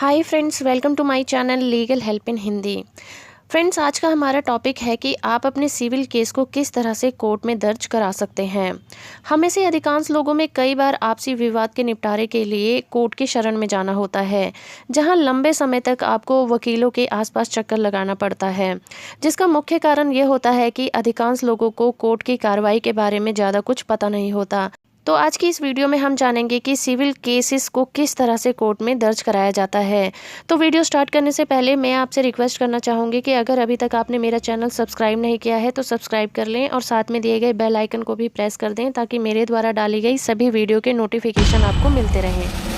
Hi friends, welcome to my channel legal help in Hindi. Friends, आज का हमारा topic है कि आप अपने सिविल केस को किस तरह से कोर्ट में दर्ज करा सकते हैं। हम में से अधिकांश लोगों में कई बार आपसी विवाद के निपटारे के लिए कोर्ट की शरण में जाना होता है, जहां लंबे समय तक आपको वकीलों के आसपास चक्कर लगाना पड़ता है, जिसका मुख्य कारण ये होता है कि अधिकांश लोगों को कोर्ट की कार्रवाई के बारे में ज़्यादा कुछ पता नहीं होता। तो आज की इस वीडियो में हम जानेंगे कि सिविल केसेस को किस तरह से कोर्ट में दर्ज कराया जाता है। तो वीडियो स्टार्ट करने से पहले मैं आपसे रिक्वेस्ट करना चाहूँगी कि अगर अभी तक आपने मेरा चैनल सब्सक्राइब नहीं किया है तो सब्सक्राइब कर लें और साथ में दिए गए बेल आइकन को भी प्रेस कर दें ताकि मेरे द्वारा डाली गई सभी वीडियो के नोटिफिकेशन आपको मिलते रहें।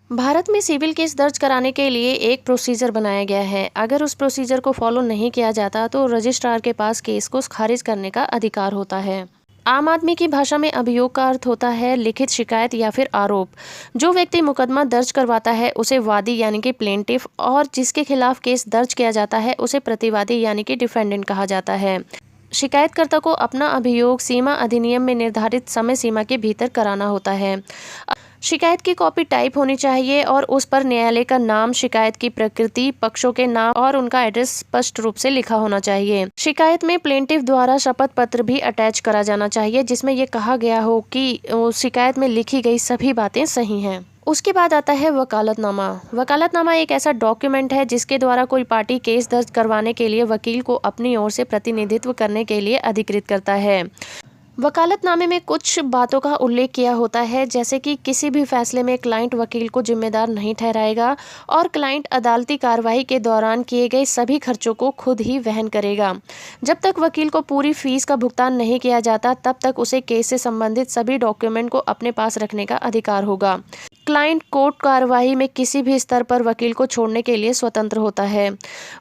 भारत में सिविल केस दर्ज कराने के लिए एक प्रोसीजर बनाया गया है। अगर उस प्रोसीजर को फॉलो नहीं किया जाता तो रजिस्ट्रार के पास केस को खारिज करने का अधिकार होता है। आम आदमी की भाषा में अभियोग का अर्थ होता है लिखित शिकायत या फिर आरोप। जो व्यक्ति मुकदमा दर्ज करवाता है उसे वादी यानी कि प्लेंटिफ, और जिसके खिलाफ केस दर्ज किया जाता है उसे प्रतिवादी यानी कि डिफेंडेंट कहा जाता है। शिकायतकर्ता को अपना अभियोग सीमा अधिनियम में निर्धारित समय सीमा के भीतर कराना होता है। शिकायत की कॉपी टाइप होनी चाहिए और उस पर न्यायालय का नाम, शिकायत की प्रकृति, पक्षों के नाम और उनका एड्रेस स्पष्ट रूप से लिखा होना चाहिए। शिकायत में प्लेंटिफ द्वारा शपथ पत्र भी अटैच करा जाना चाहिए जिसमें यह कहा गया हो कि शिकायत में लिखी गई सभी बातें सही हैं। उसके बाद आता है वकालतनामा। वकालतनामा एक ऐसा डॉक्यूमेंट है जिसके द्वारा कोई पार्टी केस दर्ज करवाने के लिए वकील को अपनी ओर से प्रतिनिधित्व करने के लिए अधिकृत करता है। वकालतनामे में कुछ बातों का उल्लेख किया होता है, जैसे कि किसी भी फैसले में क्लाइंट वकील को जिम्मेदार नहीं ठहराएगा और क्लाइंट अदालती कार्रवाई के दौरान किए गए सभी खर्चों को खुद ही वहन करेगा। जब तक वकील को पूरी फीस का भुगतान नहीं किया जाता तब तक उसे केस से संबंधित सभी डॉक्यूमेंट को अपने पास रखने का अधिकार होगा। क्लाइंट कोर्ट कार्रवाई में किसी भी स्तर पर वकील को छोड़ने के लिए स्वतंत्र होता है।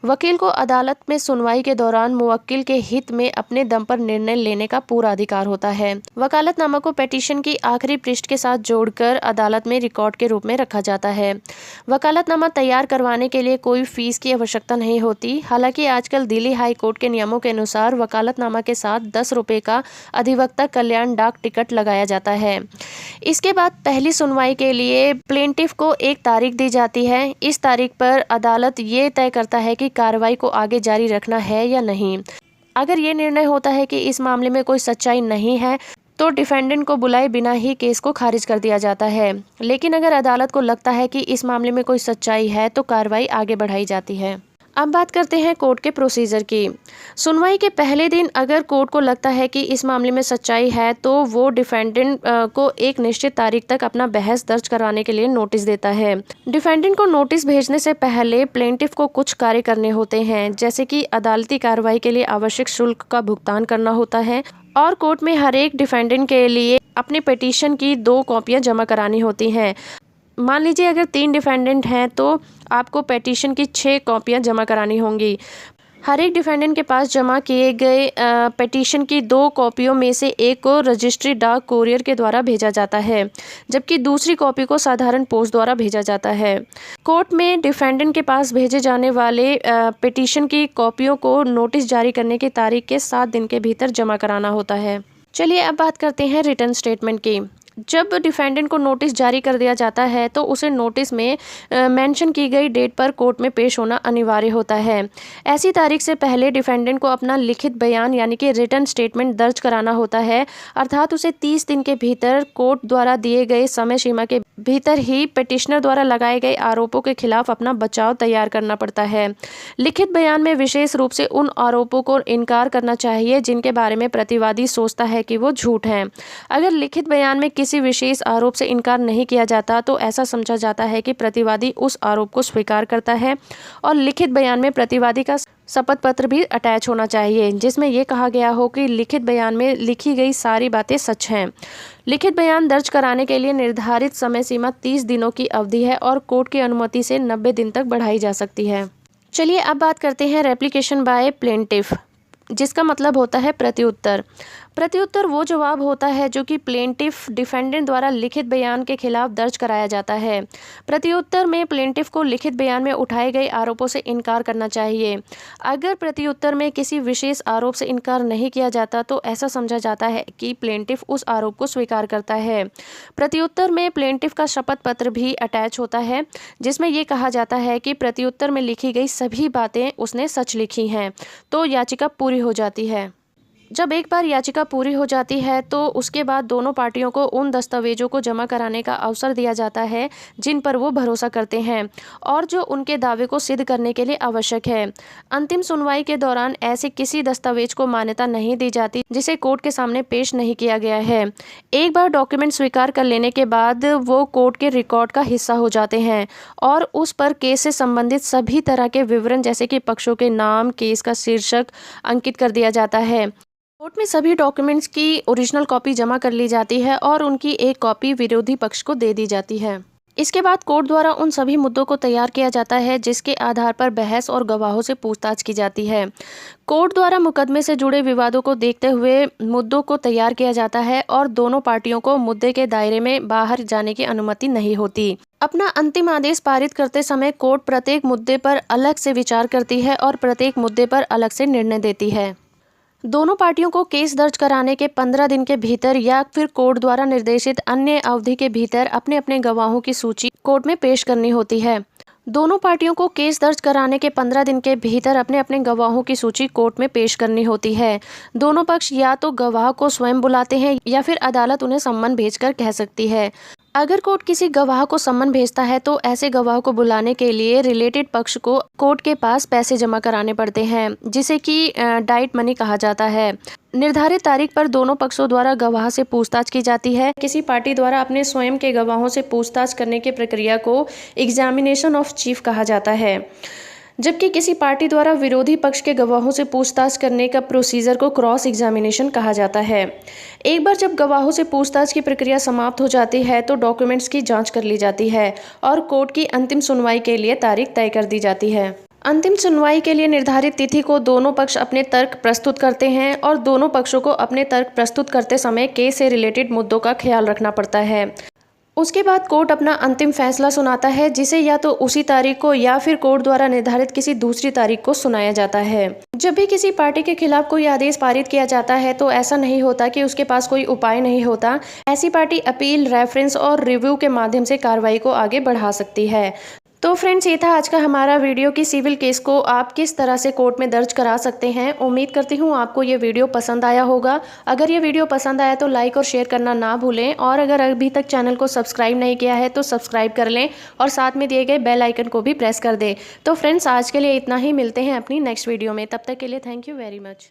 वकील को अदालत में सुनवाई के दौरान मुवक्किल के हित में अपने दम पर निर्णय लेने का पूरा अधिकार होता है। वकालतनामा को पिटीशन की आखिरी पृष्ठ के साथ जोड़कर अदालत में रिकॉर्ड के रूप में रखा जाता है। वकालतनामा तैयार करवाने के लिए कोई फीस की आवश्यकता नहीं होती। हालांकि आजकल दिल्ली हाई कोर्ट के नियमों के अनुसार वकालतनामा के साथ 10 रुपये का अधिवक्ता कल्याण डाक टिकट लगाया जाता है। इसके बाद पहली सुनवाई के लिए प्लेंटिफ को एक तारीख दी जाती है। इस तारीख पर अदालत ये तय करता है कि कार्रवाई को आगे जारी रखना है या नहीं। अगर ये निर्णय होता है कि इस मामले में कोई सच्चाई नहीं है तो डिफेंडेंट को बुलाए बिना ही केस को खारिज कर दिया जाता है। लेकिन अगर अदालत को लगता है कि इस मामले में कोई सच्चाई है तो कार्रवाई आगे बढ़ाई जाती है। अब बात करते हैं कोर्ट के प्रोसीजर की। सुनवाई के पहले दिन अगर कोर्ट को लगता है कि इस मामले में सच्चाई है तो वो डिफेंडेंट को एक निश्चित तारीख तक अपना बहस दर्ज करवाने के लिए नोटिस देता है। डिफेंडेंट को नोटिस भेजने से पहले प्लेंटिफ को कुछ कार्य करने होते हैं, जैसे कि अदालती कार्रवाई के लिए आवश्यक शुल्क का भुगतान करना होता है और कोर्ट में हर एक डिफेंडेंट के लिए अपने पिटीशन की 2 कॉपियां जमा करानी होती हैं। मान लीजिए अगर 3 डिफेंडेंट हैं तो आपको पिटीशन की 6 कॉपियां जमा करानी होंगी। हर एक डिफेंडेंट के पास जमा किए गए पिटीशन की 2 कॉपियों में से एक को रजिस्ट्री डाक कोरियर के द्वारा भेजा जाता है, जबकि दूसरी कॉपी को साधारण पोस्ट द्वारा भेजा जाता है। कोर्ट में डिफेंडेंट के पास भेजे जाने वाले पिटीशन की कॉपियों को नोटिस जारी करने की तारीख के 7 दिन के भीतर जमा कराना होता है। चलिए अब बात करते हैं रिटर्न स्टेटमेंट की। जब डिफेंडेंट को नोटिस जारी कर दिया जाता है तो उसे नोटिस में मेंशन की गई डेट पर कोर्ट में पेश होना अनिवार्य होता है। ऐसी तारीख से पहले डिफेंडेंट को अपना लिखित बयान यानी कि रिटर्न स्टेटमेंट दर्ज कराना होता है, अर्थात उसे 30 दिन के भीतर कोर्ट द्वारा दिए गए समय सीमा के भीतर ही पिटिशनर द्वारा लगाए गए आरोपों के खिलाफ अपना बचाव तैयार करना पड़ता है। लिखित बयान में विशेष रूप से उन आरोपों को इनकार करना चाहिए जिनके बारे में प्रतिवादी सोचता है कि वो झूठ हैं। अगर लिखित बयान में किसी विशेष आरोप से इनकार नहीं किया जाता तो ऐसा समझा जाता है कि प्रतिवादी उस आरोप को स्वीकार करता है। और लिखित बयान में प्रतिवादी का शपथ पत्र भी अटैच होना चाहिए जिसमें यह कहा गया हो कि लिखित बयान में लिखी गई सारी बातें सच हैं। लिखित बयान दर्ज कराने के लिए निर्धारित समय सीमा 30 दिनों की अवधि है और कोर्ट की अनुमति से 90 दिन तक बढ़ाई जा सकती है। चलिए अब बात करते हैं रेप्लिकेशन बाय प्लेंटिफ, जिसका मतलब होता है प्रत्युत्तर। प्रत्युत्तर वो जवाब होता है जो कि प्लेंटिफ डिफेंडेंट द्वारा लिखित बयान के खिलाफ दर्ज कराया जाता है। प्रत्युत्तर में प्लेंटिफ को लिखित बयान में उठाए गए आरोपों से इनकार करना चाहिए। अगर प्रत्युत्तर में किसी विशेष आरोप से इनकार नहीं किया जाता तो ऐसा समझा जाता है कि प्लेंटिफ उस आरोप को स्वीकार करता है। प्रत्युत्तर में प्लेंटिफ का शपथ पत्र भी अटैच होता है, जिसमें यह कहा जाता है कि प्रत्युत्तर में लिखी गई सभी बातें उसने सच लिखी हैं, तो याचिका पूरी हो जाती है। जब एक बार याचिका पूरी हो जाती है तो उसके बाद दोनों पार्टियों को उन दस्तावेजों को जमा कराने का अवसर दिया जाता है जिन पर वो भरोसा करते हैं और जो उनके दावे को सिद्ध करने के लिए आवश्यक है। अंतिम सुनवाई के दौरान ऐसे किसी दस्तावेज को मान्यता नहीं दी जाती जिसे कोर्ट के सामने पेश नहीं किया गया है। एक बार डॉक्यूमेंट स्वीकार कर लेने के बाद वो कोर्ट के रिकॉर्ड का हिस्सा हो जाते हैं और उस पर केस से संबंधित सभी तरह के विवरण जैसे कि पक्षों के नाम, केस का शीर्षक अंकित कर दिया जाता है। कोर्ट में सभी डॉक्यूमेंट्स की ओरिजिनल कॉपी जमा कर ली जाती है और उनकी एक कॉपी विरोधी पक्ष को दे दी जाती है। इसके बाद कोर्ट द्वारा उन सभी मुद्दों को तैयार किया जाता है जिसके आधार पर बहस और गवाहों से पूछताछ की जाती है। कोर्ट द्वारा मुकदमे से जुड़े विवादों को देखते हुए मुद्दों को तैयार किया जाता है और दोनों पार्टियों को मुद्दे के दायरे में बाहर जाने की अनुमति नहीं होती। अपना अंतिम आदेश पारित करते समय कोर्ट प्रत्येक मुद्दे पर अलग से विचार करती है और प्रत्येक मुद्दे पर अलग से निर्णय देती है। दोनों पार्टियों को केस दर्ज कराने के 15 दिन के भीतर या फिर कोर्ट द्वारा निर्देशित अन्य अवधि के भीतर अपने अपने गवाहों की सूची कोर्ट में पेश करनी होती है। दोनों पार्टियों को केस दर्ज कराने के 15 दिन के भीतर अपने अपने गवाहों की सूची कोर्ट में पेश करनी होती है। दोनों पक्ष या तो गवाह को स्वयं बुलाते हैं या फिर अदालत उन्हें सम्मन भेजकर कह सकती है। अगर कोर्ट किसी गवाह को सम्मन भेजता है तो ऐसे गवाह को बुलाने के लिए रिलेटेड पक्ष को कोर्ट के पास पैसे जमा कराने पड़ते हैं, जिसे कि डाइट मनी कहा जाता है। निर्धारित तारीख पर दोनों पक्षों द्वारा गवाह से पूछताछ की जाती है। किसी पार्टी द्वारा अपने स्वयं के गवाहों से पूछताछ करने की प्रक्रिया को एग्जामिनेशन ऑफ चीफ कहा जाता है, जबकि किसी पार्टी द्वारा विरोधी पक्ष के गवाहों से पूछताछ करने का प्रोसीजर को क्रॉस एग्जामिनेशन कहा जाता है। एक बार जब गवाहों से पूछताछ की प्रक्रिया समाप्त हो जाती है तो डॉक्यूमेंट्स की जांच कर ली जाती है और कोर्ट की अंतिम सुनवाई के लिए तारीख तय कर दी जाती है। अंतिम सुनवाई के लिए निर्धारित तिथि को दोनों पक्ष अपने तर्क प्रस्तुत करते हैं और दोनों पक्षों को अपने तर्क प्रस्तुत करते समय केस से रिलेटेड मुद्दों का ख्याल रखना पड़ता है। उसके बाद कोर्ट अपना अंतिम फैसला सुनाता है, जिसे या तो उसी तारीख को या फिर कोर्ट द्वारा निर्धारित किसी दूसरी तारीख को सुनाया जाता है। जब भी किसी पार्टी के खिलाफ कोई आदेश पारित किया जाता है तो ऐसा नहीं होता कि उसके पास कोई उपाय नहीं होता। ऐसी पार्टी अपील, रेफरेंस और रिव्यू के माध्यम से कार्रवाई को आगे बढ़ा सकती है। तो फ्रेंड्स, ये था आज का हमारा वीडियो कि सिविल केस को आप किस तरह से कोर्ट में दर्ज करा सकते हैं। उम्मीद करती हूँ आपको ये वीडियो पसंद आया होगा। अगर ये वीडियो पसंद आया तो लाइक और शेयर करना ना भूलें और अगर अभी तक चैनल को सब्सक्राइब नहीं किया है तो सब्सक्राइब कर लें और साथ में दिए गए बेल आइकन को भी प्रेस कर दें। तो फ्रेंड्स, आज के लिए इतना ही। मिलते हैं अपनी नेक्स्ट वीडियो में। तब तक के लिए थैंक यू वेरी मच।